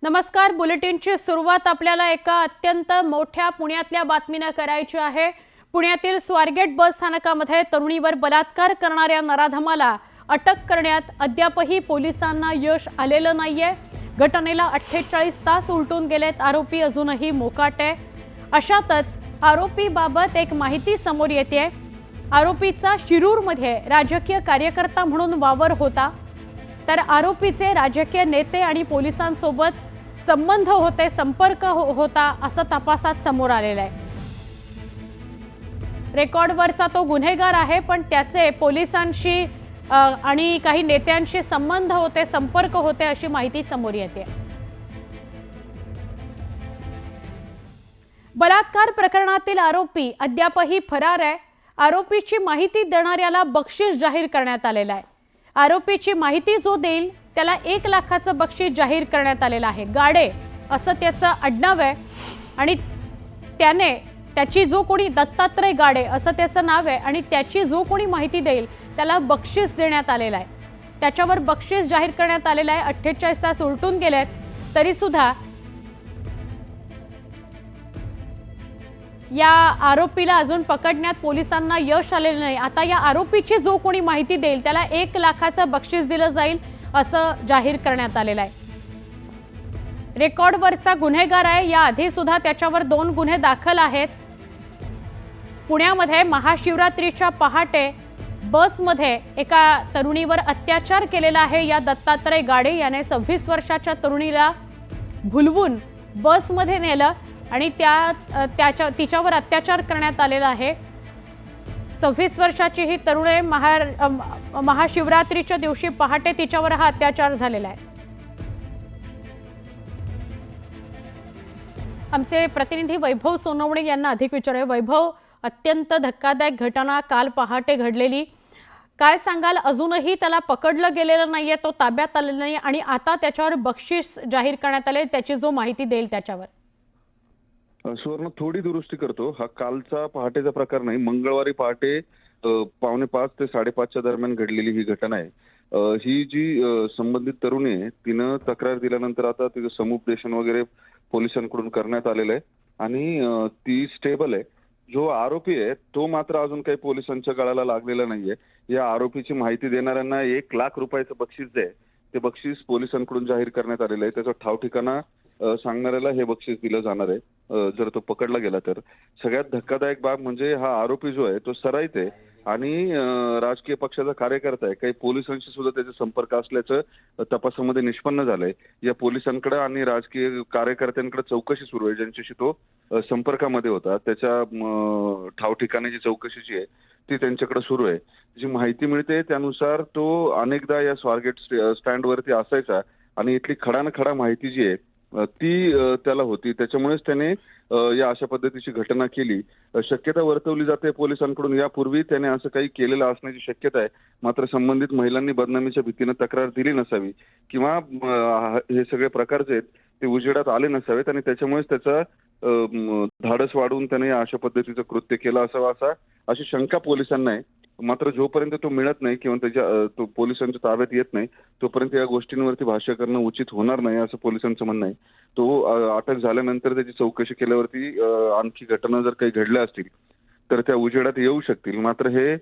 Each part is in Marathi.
नमस्कार। बुलेटिनची सुरुवात आपल्याला एका अत्यंत मोठ्या पुण्यातल्या बातमीने करायची आहे। पुण्यातील स्वारगेट बस स्थानकामध्ये तरुणीवर बलात्कार करणाऱ्या नराधमाला अटक करण्यात अद्यापही पोलिसांना यश आलेलं नाहीये। घटनेला 48 तास उलटून गेलेत, आरोपी अजूनही मोकाटे। अशातच आरोपीबाबत एक माहिती समोर येते। आरोपीचा शिरूरमध्ये राजकीय कार्यकर्ता म्हणून वावर होता, तर आरोपीचे राजकीय नेते आणि पोलिसांसोबत संबंध होते, संपर्क होता असं तपासात समोर आलेलं आहे। रेकॉर्डवरचा तो गुन्हेगार आहे, पण त्याचे पोलिसांशी आणि काही नेत्यांशी संबंध होते, संपर्क होते अशी माहिती समोर येते। बलात्कार प्रकरणातील आरोपी अद्यापही फरार आहे। आरोपीची माहिती देणाऱ्याला बक्षीस जाहीर करण्यात आलेलं आहे। आरोपीची माहिती जो देईल त्याला 1 लाखाचं बक्षीस जाहीर करण्यात आलेलं आहे। गाडे असं त्याचं आडनाव आहे आणि त्याची जो कोणी दत्तात्रय गाडे असं त्याचं नाव आहे आणि त्याची जो कोणी माहिती देईल त्याला बक्षीस देण्यात आलेलं आहे। त्याच्यावर बक्षीस जाहीर करण्यात आलेलं आहे। 48 तास उलटून गेलेत तरी सुद्धा या आरोपीला अजून पकडण्यात पोलिसांना यश आलेलं नाही। आता या आरोपीची जो कोणी माहिती देईल त्याला 1 लाखाचं बक्षीस दिलं जाईल असं जाहीर करण्यात आलेलं आहे। रेकॉर्डवरचा गुन्हेगार आहे। या आधी सुद्धा त्याच्यावर 2 गुन्हे दाखल आहेत। पुण्यामध्ये महाशिवरात्रीच्या पहाटे बसमध्ये एका तरुणीवर अत्याचार केलेला आहे। या दत्तात्रय गाडे याने 26 वर्षाच्या तरुणीला भुलवून बसमध्ये नेलं आणि तिच्यावर अत्याचार करण्यात आलेला आहे। 26 वर्षाची ही तरुण आहे। महाशिवरात्रीच्या दिवशी पहाटे तिच्यावर हा अत्याचार झालेला आहे। आमचे प्रतिनिधी वैभव सोनवणे यांना अधिक विचारूया। वैभव, अत्यंत धक्कादायक घटना काल पहाटे घडलेली, काय सांगाल? अजूनही त्याला पकडलं गेलेलं नाहीये, तो ताब्यात आलेला नाही आणि आता त्याच्यावर बक्षीस जाहीर करण्यात आले, त्याची जो माहिती देईल त्याच्यावर। सुवर्ण, थोडी दुरुस्ती करतो। हा कालचा पहाटेचा प्रकार नाही, मंगळवारी पहाटे 4:45 ते 5:30च्या दरम्यान घडलेली ही घटना आहे। ही जी संबंधित तरुणी आहे तिनं तक्रार दिल्यानंतर आता तिचं समुपदेशन वगैरे पोलिसांकडून करण्यात आलेलं आहे आणि ती स्टेबल आहे। जो आरोपी आहे तो मात्र अजून काही पोलिसांच्या गळाला लागलेला नाहीये। या आरोपीची माहिती देणाऱ्यांना 1 लाख रुपयाचं बक्षीस आहे, ते बक्षीस पोलिसांकडून जाहीर करण्यात आलेलं आहे। त्याचा ठाव ठिकाणा सांगणाऱ्याला हे बक्षीस दिलं जाणार आहे जर तो पकडला गेला तर। सगळ्यात धक्कादायक बाब म्हणजे हा आरोपी जो आहे तो सराईत आहे आणि राजकीय पक्षाचा कार्यकर्ता आहे। काही पोलिसांशी सुद्धा त्याचा संपर्क असल्याचं तपासामध्ये निष्पन्न झालंय। या पोलिसांकडे आणि राजकीय कार्यकर्त्यांकडे चौकशी सुरू आहे, ज्यांच्याशी तो संपर्कामध्ये होता। त्याच्या ठाव ठिकाणाची चौकशी जी आहे ती त्यांच्याकडे सुरू आहे। जी माहिती मिळते त्यानुसार तो अनेकदा या स्वारगेट स्टँडवरती असायचा आणि इथली खडानखडा माहिती जी आहे ती त्याला होती, त्याच्यामुळेच त्याने या अशा पद्धतीची घटना केली। शक्यता वर्तवली जाते पोलिसांकडून यापूर्वी त्याने असं काही केलेलं असण्याची शक्यता आहे, मात्र संबंधित महिलांनी बदनामीच्या भीतीने तक्रार दिली नसावी किंवा हे सगळे प्रकार जे आहेत ते उजेडात आले नसावेत आणि त्याच्यामुळेच त्याचा धाडस वाढवून त्याने अशा पद्धतीचं कृत्य केलं असावं अशी शंका पोलिसांना आहे। मात्र जोपर्यंत तो मिळत नाही किंवा तो पोलिसांच्या ताब्यात येत नाही तोपर्यंत या गोष्टींवरती भाष्य करणं उचित होणार नाही असं पोलिसांचं म्हणणं आहे। तो अटक झाल्यानंतर त्याची चौकशी केल्यावरती आणखी घटना जर काही घडल्या असतील तर त्या उजेडात येऊ शकतील। मात्र हे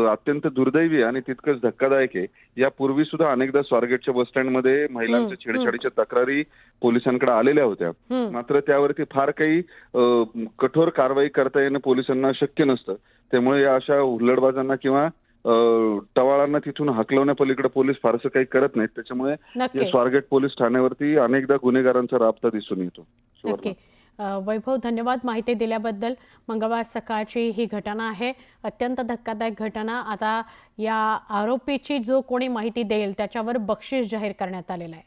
अत्यंत दुर्दैवी आणि तितकंच धक्कादायक आहे। यापूर्वी सुद्धा अनेकदा स्वारगेटच्या बस स्टँडमध्ये महिलांच्या छेडछाडीच्या तक्रारी पोलिसांकडे आलेल्या होत्या, मात्र त्यावरती फार काही कठोर कारवाई करता येणं पोलिसांना शक्य नसतं। त्यामुळे या अशा हुल्लडबाजांना किंवा टवाळांना तिथून हकलवण्यापलीकडे पोलीस फारसं काही करत नाहीत। त्याच्यामुळे या स्वारगेट पोलीस ठाण्यावरती अनेकदा गुन्हेगारांचा राबता दिसून येतो। वैभव, धन्यवाद माहिती दिल्याबद्दल। मंगळवार सकाळची ही घटना आहे, अत्यंत धक्कादायक घटना। आता या आरोपीची जो कोणी माहिती देईल त्याच्यावर बक्षीस जाहीर करण्यात आलेलं आहे।